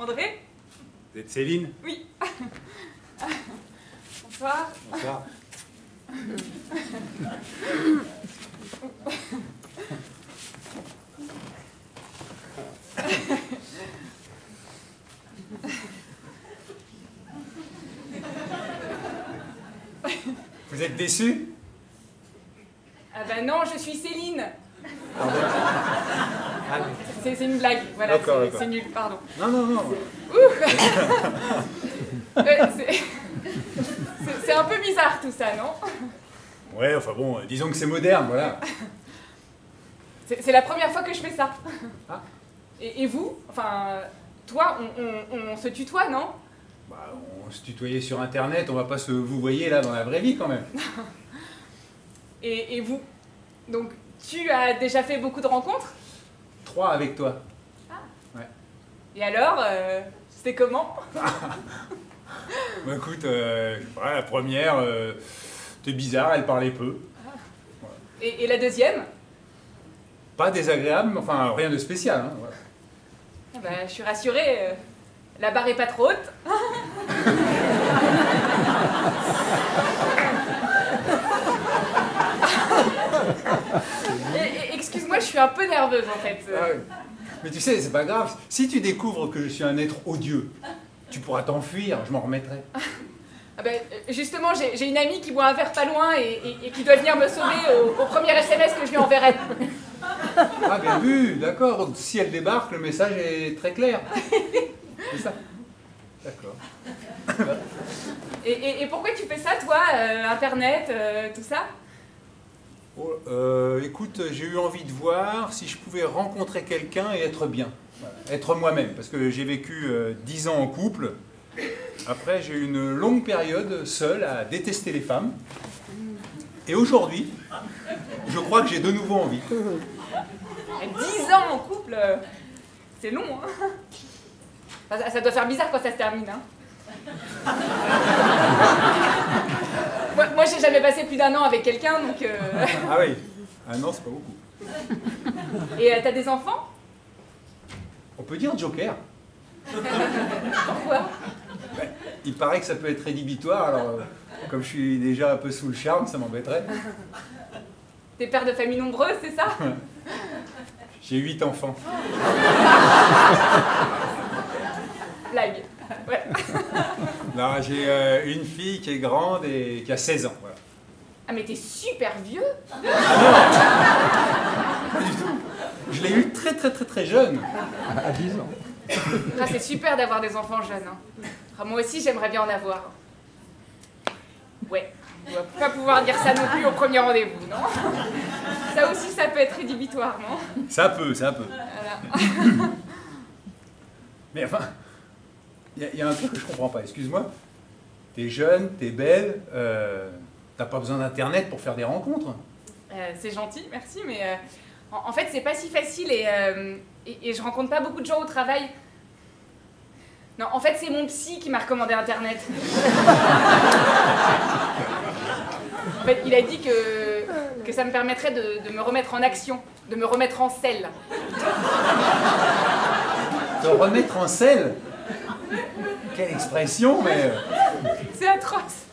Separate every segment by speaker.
Speaker 1: André.
Speaker 2: Vous êtes Céline?
Speaker 1: Oui. Bonsoir.
Speaker 2: Bonsoir. Vous êtes déçu?
Speaker 1: Ah bah non, je suis Céline.
Speaker 2: Ah,
Speaker 1: C'est une blague, voilà, c'est nul, pardon.
Speaker 2: non, non, non.
Speaker 1: C'est un peu bizarre tout ça, non?
Speaker 2: Ouais, enfin bon, disons que c'est moderne, voilà.
Speaker 1: C'est la première fois que je fais ça.
Speaker 2: Ah.
Speaker 1: Et vous? Enfin, toi, on se tutoie, non?
Speaker 2: Bah, on se tutoyait sur Internet, on va pas se vous voyez là dans la vraie vie quand même.
Speaker 1: Et vous? Donc, tu as déjà fait beaucoup de rencontres?
Speaker 2: 3 avec toi.
Speaker 1: Ah.
Speaker 2: Ouais.
Speaker 1: Et alors, c'était comment?
Speaker 2: Bah écoute, voilà, la première, t'es bizarre, elle parlait peu.
Speaker 1: Ah. Ouais. Et la deuxième?
Speaker 2: Pas désagréable, mais enfin rien de spécial. Hein, voilà.
Speaker 1: Ah bah, je suis rassurée, la barre est pas trop haute. Excuse-moi, je suis un peu nerveuse en fait.
Speaker 2: Ah oui. Mais tu sais, c'est pas grave. Si tu découvres que je suis un être odieux, tu pourras t'enfuir, je m'en remettrai.
Speaker 1: Ah ben, justement, j'ai une amie qui boit un verre pas loin et qui doit venir me sauver au premier SMS que je lui enverrai.
Speaker 2: Ah, bien vu, d'accord. Donc si elle débarque, le message est très clair. C'est ça. D'accord.
Speaker 1: Et pourquoi tu fais ça, toi, Internet, tout ça?
Speaker 2: Oh, écoute, j'ai eu envie de voir si je pouvais rencontrer quelqu'un et être bien. Voilà. Être moi-même, parce que j'ai vécu 10 ans en couple. Après, j'ai eu une longue période seule à détester les femmes. Et aujourd'hui, je crois que j'ai de nouveau envie.
Speaker 1: 10 ans en couple, c'est long, hein? Enfin, ça doit faire bizarre quand ça se termine, hein? Moi, j'ai jamais passé plus d'1 an avec quelqu'un, donc...
Speaker 2: Ah oui, 1 an, c'est pas beaucoup.
Speaker 1: Et t'as des enfants?
Speaker 2: On peut dire joker.
Speaker 1: Pourquoi?
Speaker 2: Ben, il paraît que ça peut être rédhibitoire, alors comme je suis déjà un peu sous le charme, ça m'embêterait.
Speaker 1: T'es père de famille nombreuse, c'est ça?
Speaker 2: J'ai 8 enfants.
Speaker 1: Blague. Ouais.
Speaker 2: Non, j'ai une fille qui est grande et qui a 16 ans. Voilà.
Speaker 1: Ah mais t'es super vieux.
Speaker 2: Ah non, pas du tout. Je l'ai eu très jeune.
Speaker 3: À 10 ans.
Speaker 1: Ah, c'est super d'avoir des enfants jeunes. Hein. Ah, moi aussi, j'aimerais bien en avoir. Ouais, on va pas pouvoir dire ça non plus au premier rendez-vous, non? Ça aussi, ça peut être rédhibitoire, non?
Speaker 2: Ça peut.
Speaker 1: Voilà.
Speaker 2: Mais enfin, il y a un truc que je comprends pas, excuse-moi. T'es jeune, t'es belle, t'as pas besoin d'internet pour faire des rencontres.
Speaker 1: C'est gentil, merci, mais en fait, c'est pas si facile et je rencontre pas beaucoup de gens au travail. Non, en fait, c'est mon psy qui m'a recommandé Internet. En fait, il a dit que ça me permettrait de me remettre en action, de me remettre en selle.
Speaker 2: Te remettre en selle? Quelle expression, mais...
Speaker 1: C'est atroce.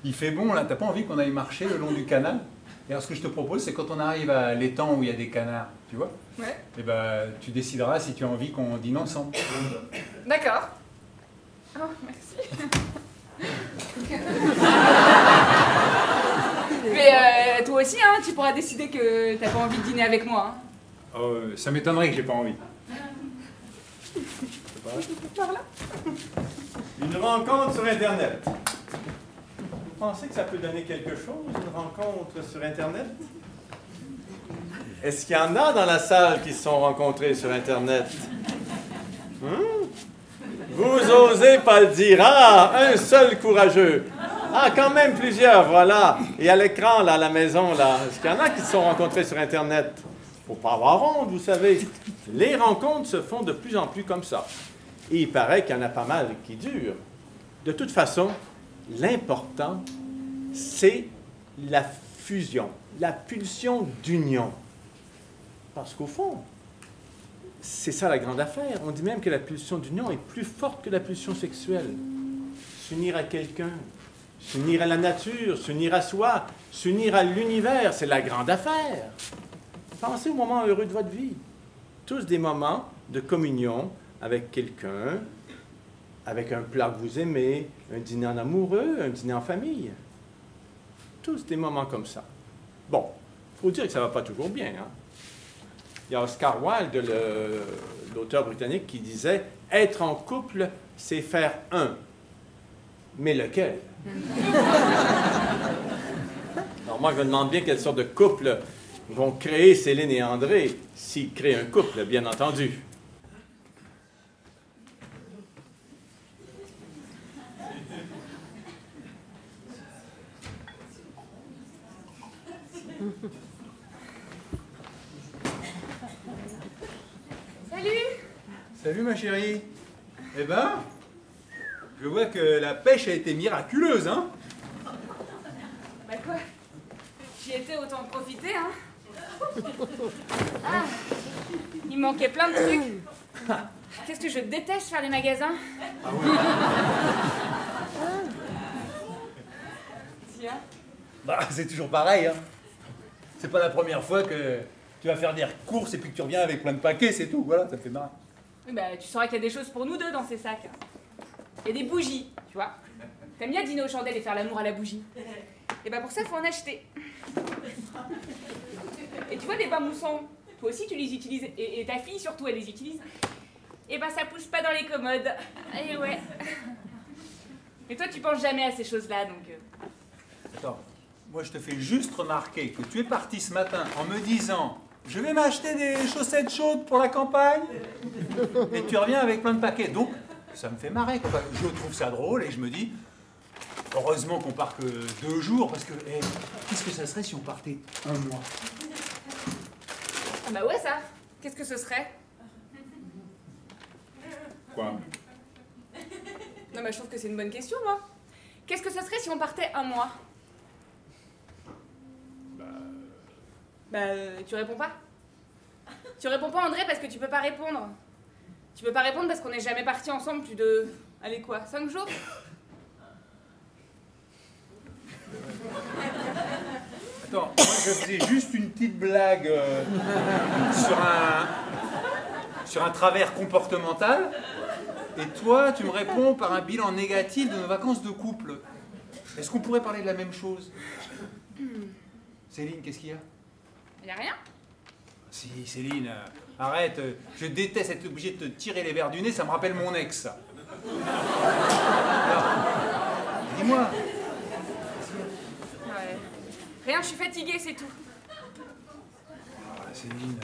Speaker 2: Il fait bon, là, t'as pas envie qu'on aille marcher le long du canal? Et alors, ce que je te propose, c'est quand on arrive à l'étang où il y a des canards, tu vois?
Speaker 1: Ouais.
Speaker 2: Et ben, tu décideras si tu as envie qu'on dîne ensemble.
Speaker 1: D'accord. Oh, merci. Mais toi aussi, hein, tu pourras décider que t'as pas envie de dîner avec moi. Hein.
Speaker 2: Oh, ça m'étonnerait que j'ai pas envie.
Speaker 1: Par là.
Speaker 4: Une rencontre sur Internet. Vous pensez que ça peut donner quelque chose, une rencontre sur Internet? Est-ce qu'il y en a dans la salle qui se sont rencontrés sur Internet? Vous osez pas le dire. Ah, un seul courageux. Ah, quand même plusieurs, voilà. Et à l'écran, là, à la maison, là, est-ce qu'il y en a qui se sont rencontrés sur Internet? Faut pas avoir honte, vous savez. Les rencontres se font de plus en plus comme ça. Et il paraît qu'il y en a pas mal qui durent. De toute façon, l'important, c'est la fusion, la pulsion d'union. Parce qu'au fond, c'est ça la grande affaire. On dit même que la pulsion d'union est plus forte que la pulsion sexuelle. S'unir à quelqu'un, s'unir à la nature, s'unir à soi, s'unir à l'univers, c'est la grande affaire. Pensez aux moments heureux de votre vie. Tous des moments de communion avec quelqu'un, avec un plat que vous aimez, un dîner en amoureux, un dîner en famille. Tous des moments comme ça. Bon, il faut dire que ça ne va pas toujours bien, hein? Il y a Oscar Wilde, l'auteur britannique, qui disait « Être en couple, c'est faire un. » Mais lequel? Alors moi, je me demande bien quelle sorte de couple vont créer Céline et André, s'ils créent un couple, bien entendu.
Speaker 1: Salut!
Speaker 2: Salut ma chérie. Eh ben, je vois que la pêche a été miraculeuse, hein?
Speaker 1: Bah quoi? J'y étais, autant en profiter, hein? Ah, il manquait plein de trucs. Qu'est-ce que je déteste faire les magasins.
Speaker 2: Ah oui.
Speaker 1: Tiens.
Speaker 2: Bah, c'est toujours pareil, hein. C'est pas la première fois que tu vas faire des courses et puis que tu reviens avec plein de paquets, c'est tout. Voilà, ça me fait marrer.
Speaker 1: Oui, bah, tu sauras qu'il y a des choses pour nous deux dans ces sacs. Il y a des bougies, tu vois. T'aimes bien dîner aux chandelles et faire l'amour à la bougie. Et bah pour ça, faut en acheter. Et tu vois les bains moussants, toi aussi tu les utilises, et ta fille surtout elle les utilise. Et bah ça pousse pas dans les commodes. Et ouais. Et toi tu penses jamais à ces choses-là, donc...
Speaker 2: Attends, moi je te fais juste remarquer que tu es parti ce matin en me disant « Je vais m'acheter des chaussettes chaudes pour la campagne » et tu reviens avec plein de paquets. Donc, ça me fait marrer, quoi. Je trouve ça drôle et je me dis « Heureusement qu'on part que 2 jours, parce que qu'est-ce que ça serait si on partait 1 mois ?»
Speaker 1: Ah bah ouais ça. Qu'est-ce que ce serait?
Speaker 2: Quoi?
Speaker 1: Non mais je trouve que c'est une bonne question, moi. Qu'est-ce que ce serait si on partait 1 mois? Tu réponds pas? Tu réponds pas, André, parce que tu peux pas répondre. Tu peux pas répondre parce qu'on n'est jamais partis ensemble plus de... Allez quoi, 5 jours?
Speaker 2: Attends, moi je faisais juste une petite blague sur un travers comportemental, et toi tu me réponds par un bilan négatif de nos vacances de couple. Est-ce qu'on pourrait parler de la même chose? Céline, qu'est-ce qu'il y a?
Speaker 1: Y a rien?
Speaker 2: Si, Céline, arrête, je déteste être obligé de te tirer les verres du nez, ça me rappelle mon ex. Alors, dis-moi.
Speaker 1: Ouais. Rien, je suis fatiguée, c'est tout.
Speaker 2: Ah, Céline...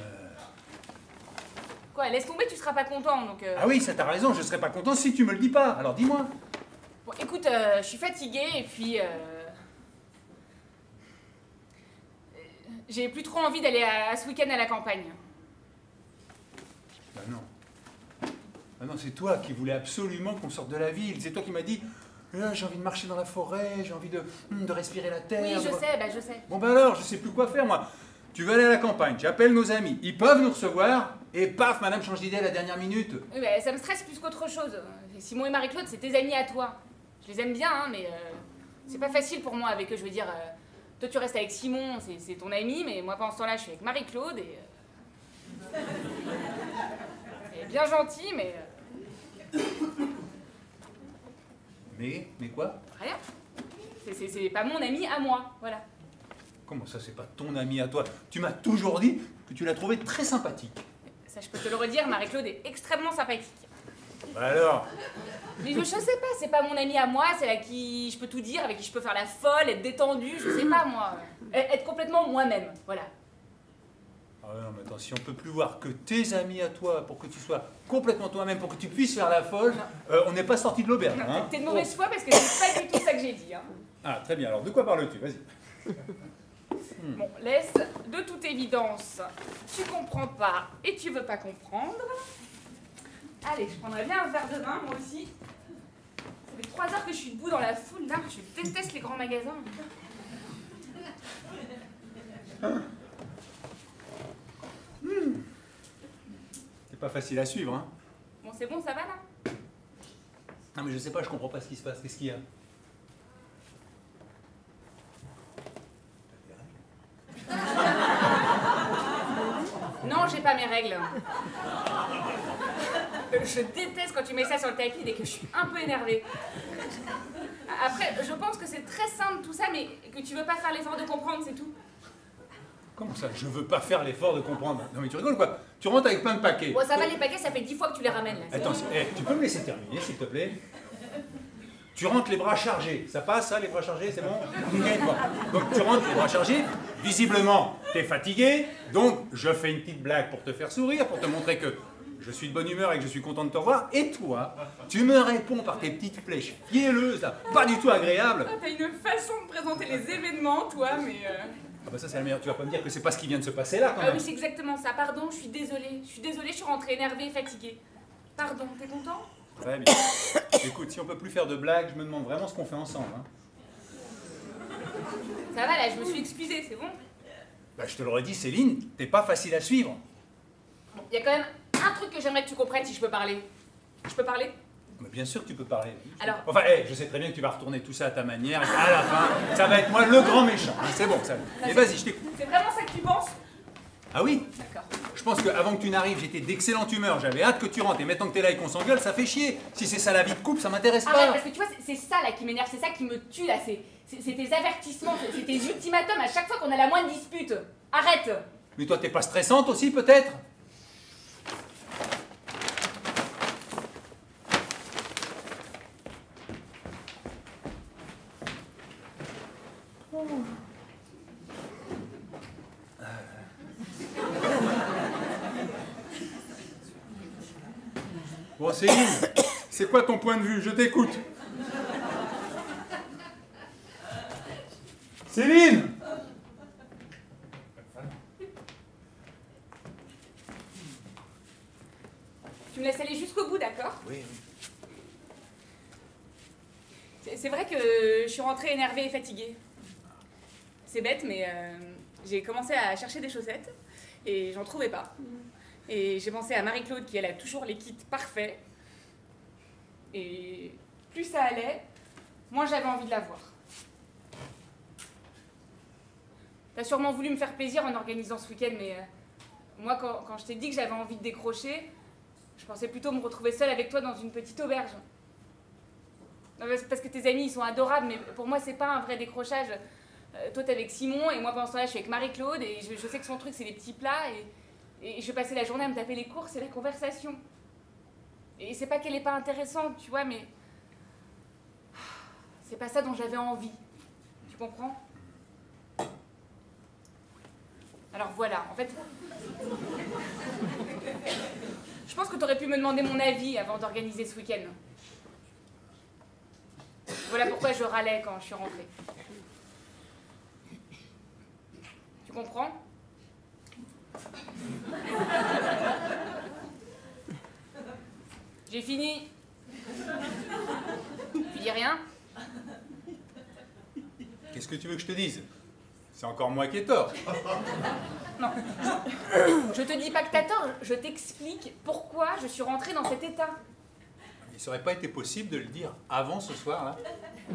Speaker 1: Quoi, laisse tomber, tu seras pas content, donc...
Speaker 2: Ah oui, ça t'as raison, je serais pas content si tu me le dis pas, alors dis-moi.
Speaker 1: Bon, écoute, je suis fatiguée, et puis... J'ai plus trop envie d'aller à ce week-end à la campagne.
Speaker 2: Ben non. Ah non, c'est toi qui voulais absolument qu'on sorte de la ville. C'est toi qui m'as dit j'ai envie de marcher dans la forêt, j'ai envie de respirer la terre.
Speaker 1: Oui, je sais, bah je sais.
Speaker 2: Bon ben alors, je sais plus quoi faire moi. Tu veux aller à la campagne, j'appelle nos amis, ils peuvent nous recevoir, et paf, madame change d'idée à la dernière minute.
Speaker 1: Oui, bah, ça me stresse plus qu'autre chose. Simon et Marie-Claude, c'est tes amis à toi. Je les aime bien, hein, mais c'est pas facile pour moi avec eux, je veux dire... Toi, tu restes avec Simon, c'est ton ami, mais moi, pendant ce temps-là, je suis avec Marie-Claude et... Elle est bien gentille, mais...
Speaker 2: Mais quoi?
Speaker 1: Rien. C'est pas mon ami à moi, voilà.
Speaker 2: Comment ça, c'est pas ton ami à toi? Tu m'as toujours dit que tu l'as trouvé très sympathique.
Speaker 1: Ça, je peux te le redire, Marie-Claude est extrêmement sympathique.
Speaker 2: Bah alors?
Speaker 1: Mais je sais pas, c'est pas mon ami à moi, c'est à qui je peux tout dire, avec qui je peux faire la folle, être détendue, je sais pas, moi. Être complètement moi-même, voilà.
Speaker 2: Ah non, mais attends, si on peut plus voir que tes amis à toi pour que tu sois complètement toi-même, pour que tu puisses faire la folle, on n'est pas sorti de l'auberge. Hein?
Speaker 1: T'es de mauvaise foi parce que c'est pas du tout ça que j'ai dit. Hein.
Speaker 2: Ah, très bien. Alors, de quoi parles-tu? Vas-y.
Speaker 1: Bon, laisse, de toute évidence, tu comprends pas et tu veux pas comprendre. Allez, je prendrais bien un verre de vin, moi aussi. Ça fait 3 heures que je suis debout dans la foule, là. Je déteste les grands magasins.
Speaker 2: C'est pas facile à suivre, hein.
Speaker 1: Bon, c'est bon, ça va là?
Speaker 2: Non mais je sais pas, je comprends pas ce qui se passe. Qu'est-ce qu'il y a?
Speaker 1: Non, j'ai pas mes règles. Je déteste quand tu mets ça sur le tapis dès que je suis un peu énervée. Après, je pense que c'est très simple tout ça, mais que tu veux pas faire l'effort de comprendre, c'est tout.
Speaker 2: Comment ça? Je veux pas faire l'effort de comprendre. Non mais tu rigoles quoi? Tu rentres avec plein de paquets.
Speaker 1: Bon, ça va, les paquets, ça fait 10 fois que tu les ramènes là.
Speaker 2: Attends, tu peux me laisser terminer s'il te plaît? Tu rentres les bras chargés. Ça passe ça, les bras chargés, c'est bon? Nickel, quoi. Donc tu rentres les bras chargés. Visiblement, t'es fatigué. Donc je fais une petite blague pour te faire sourire, pour te montrer que je suis de bonne humeur et que je suis content de te revoir. Et toi, tu me réponds par tes petites flèches fielleuses, là, pas du tout agréables.
Speaker 1: Ah, t'as une façon de présenter les événements, toi, mais...
Speaker 2: Ah bah ça c'est la meilleure. Tu vas pas me dire que c'est pas ce qui vient de se passer là quand
Speaker 1: Ah
Speaker 2: même.
Speaker 1: oui, c'est exactement ça. Pardon, je suis désolée. Je suis rentrée énervée et fatiguée. Pardon, t'es content?
Speaker 2: Très bien. Écoute, si on peut plus faire de blagues, je me demande vraiment ce qu'on fait ensemble. Hein.
Speaker 1: Ça va, là, je me suis excusée, c'est bon?
Speaker 2: Bah, je te l'aurais dit, Céline, t'es pas facile à suivre.
Speaker 1: Bon, y a quand même un truc que j'aimerais que tu comprennes si je peux parler. Je peux parler?
Speaker 2: Mais bien sûr que tu peux parler.
Speaker 1: Alors...
Speaker 2: Enfin, je sais très bien que tu vas retourner tout ça à ta manière, et à la fin, ça va être moi le grand méchant. Hein, c'est bon, ça. Mais vas-y, je t'écoute.
Speaker 1: C'est vraiment ça que tu penses?
Speaker 2: Ah oui?
Speaker 1: D'accord.
Speaker 2: Je pense qu'avant que tu n'arrives, j'étais d'excellente humeur, j'avais hâte que tu rentres, et maintenant que t'es là et qu'on s'engueule, ça fait chier. Si c'est ça la vie de couple, ça m'intéresse
Speaker 1: Arrête,
Speaker 2: pas.
Speaker 1: parce que tu vois, c'est ça là qui m'énerve, c'est ça qui me tue là, c'est tes avertissements, c'est tes ultimatums à chaque fois qu'on a la moindre dispute. Arrête!
Speaker 2: Mais toi, t'es pas stressante aussi, peut-être? Bon, Céline, c'est quoi ton point de vue? Je t'écoute. Céline!
Speaker 1: Tu me laisses aller jusqu'au bout, d'accord?
Speaker 2: Oui.
Speaker 1: C'est vrai que je suis rentrée énervée et fatiguée. C'est bête, mais j'ai commencé à chercher des chaussettes et j'en trouvais pas. Et j'ai pensé à Marie-Claude qui, elle, a toujours les kits parfaits. Et plus ça allait, moins j'avais envie de la voir. T'as sûrement voulu me faire plaisir en organisant ce week-end, mais moi, quand je t'ai dit que j'avais envie de décrocher, je pensais plutôt me retrouver seule avec toi dans une petite auberge. Non, parce que tes amis, ils sont adorables, mais pour moi, c'est pas un vrai décrochage. Toi, t'es avec Simon, et moi, pendant ce temps-là, je suis avec Marie-Claude, et je sais que son truc, c'est les petits plats, et je vais passer la journée à me taper les courses et la conversation. Et c'est pas qu'elle est pas intéressante, tu vois, mais... c'est pas ça dont j'avais envie. Tu comprends? Alors voilà, en fait... je pense que t'aurais pu me demander mon avis avant d'organiser ce week-end. Voilà pourquoi je râlais quand je suis rentrée. Tu comprends? J'ai fini. Tu dis rien?
Speaker 2: Qu'est-ce que tu veux que je te dise? C'est encore moi qui ai tort.
Speaker 1: Non. Je te dis pas que t'as tort, je t'explique pourquoi je suis rentrée dans cet état.
Speaker 2: Il serait pas été possible de le dire avant ce soir-là?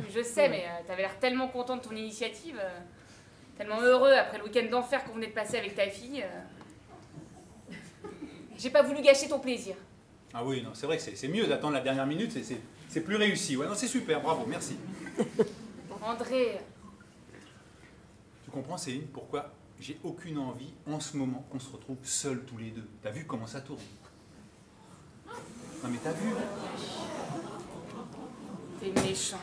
Speaker 1: Je sais, mais t'avais l'air tellement content de ton initiative, tellement heureux après le week-end d'enfer qu'on venait de passer avec ta fille. J'ai pas voulu gâcher ton plaisir.
Speaker 2: Ah oui, non, c'est vrai que c'est mieux d'attendre la dernière minute, c'est plus réussi. Ouais, non, c'est super, bravo, merci.
Speaker 1: André...
Speaker 2: Tu comprends, Céline, pourquoi j'ai aucune envie en ce moment qu'on se retrouve seuls tous les deux? T'as vu comment ça tourne? Non mais t'as vu?
Speaker 1: T'es méchant.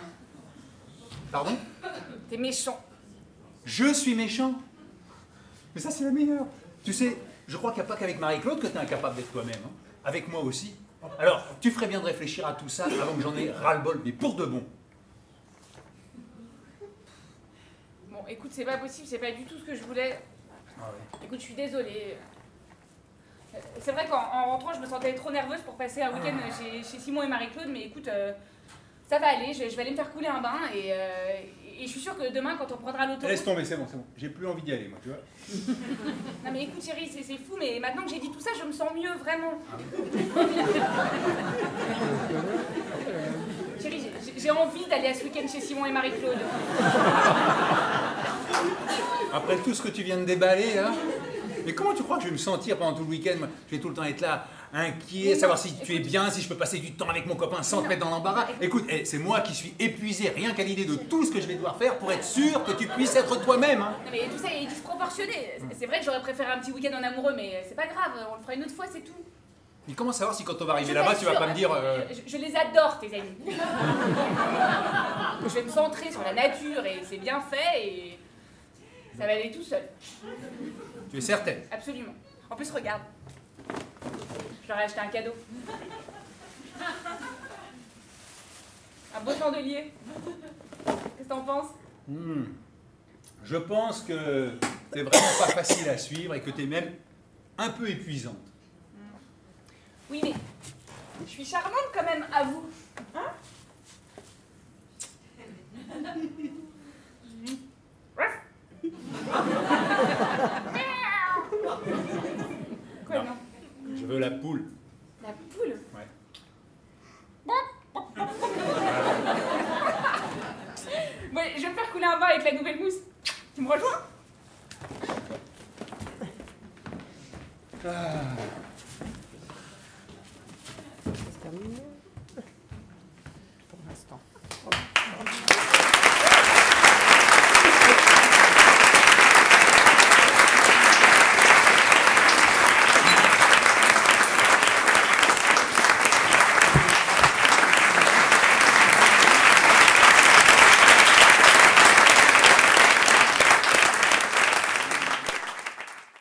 Speaker 2: Pardon?
Speaker 1: T'es méchant.
Speaker 2: Je suis méchant? Mais ça, c'est la meilleure. Tu sais, je crois qu'il n'y a pas qu'avec Marie-Claude que t'es incapable d'être toi-même. Hein. Avec moi aussi. Alors, tu ferais bien de réfléchir à tout ça avant que j'en ai ras-le-bol, mais pour de bon.
Speaker 1: Bon, écoute, c'est pas possible, c'est pas du tout ce que je voulais.
Speaker 2: Ah ouais.
Speaker 1: Écoute, je suis désolée. C'est vrai qu'en rentrant, je me sentais trop nerveuse pour passer un week-end chez Simon et Marie-Claude, mais écoute, Ça va aller, je vais aller me faire couler un bain et je suis sûre que demain, quand on prendra l'autoroute...
Speaker 2: Laisse tomber, c'est bon, c'est bon. J'ai plus envie d'y aller, moi, tu vois.
Speaker 1: Non mais écoute chérie, c'est fou, mais maintenant que j'ai dit tout ça, je me sens mieux, vraiment. Chérie, j'ai envie d'aller à ce week-end chez Simon et Marie-Claude.
Speaker 2: Après tout ce que tu viens de déballer, là. Mais comment tu crois que je vais me sentir pendant tout le week-end? Moi, je vais tout le temps être là, inquiet, savoir si tu es bien, si je peux passer du temps avec mon copain sans te mettre dans l'embarras. Écoute, c'est moi qui suis épuisé, rien qu'à l'idée de tout ce que je vais devoir faire pour être sûr que tu puisses être toi-même. Hein.
Speaker 1: Non mais tout ça est disproportionné. C'est vrai que j'aurais préféré un petit week-end en amoureux, mais c'est pas grave, on le fera une autre fois, c'est tout.
Speaker 2: Mais comment savoir si quand on va arriver là-bas, tu vas pas me dire...
Speaker 1: Je les adore, tes amis. Je vais me centrer sur la nature et c'est bien fait et ça va aller tout seul.
Speaker 2: Tu es certaine?
Speaker 1: Absolument. En plus, regarde. Je leur ai acheté un cadeau. Un beau chandelier. Qu'est-ce que t'en penses?
Speaker 2: Je pense que c'est vraiment pas facile à suivre et que t'es même un peu épuisante.
Speaker 1: Oui, mais je suis charmante quand même, à vous. Hein? Quoi, non?
Speaker 2: Je veux la poule.
Speaker 1: La poule?
Speaker 2: Ouais.
Speaker 1: Bon, je vais me faire couler un bain avec la nouvelle mousse. Tu me rejoins?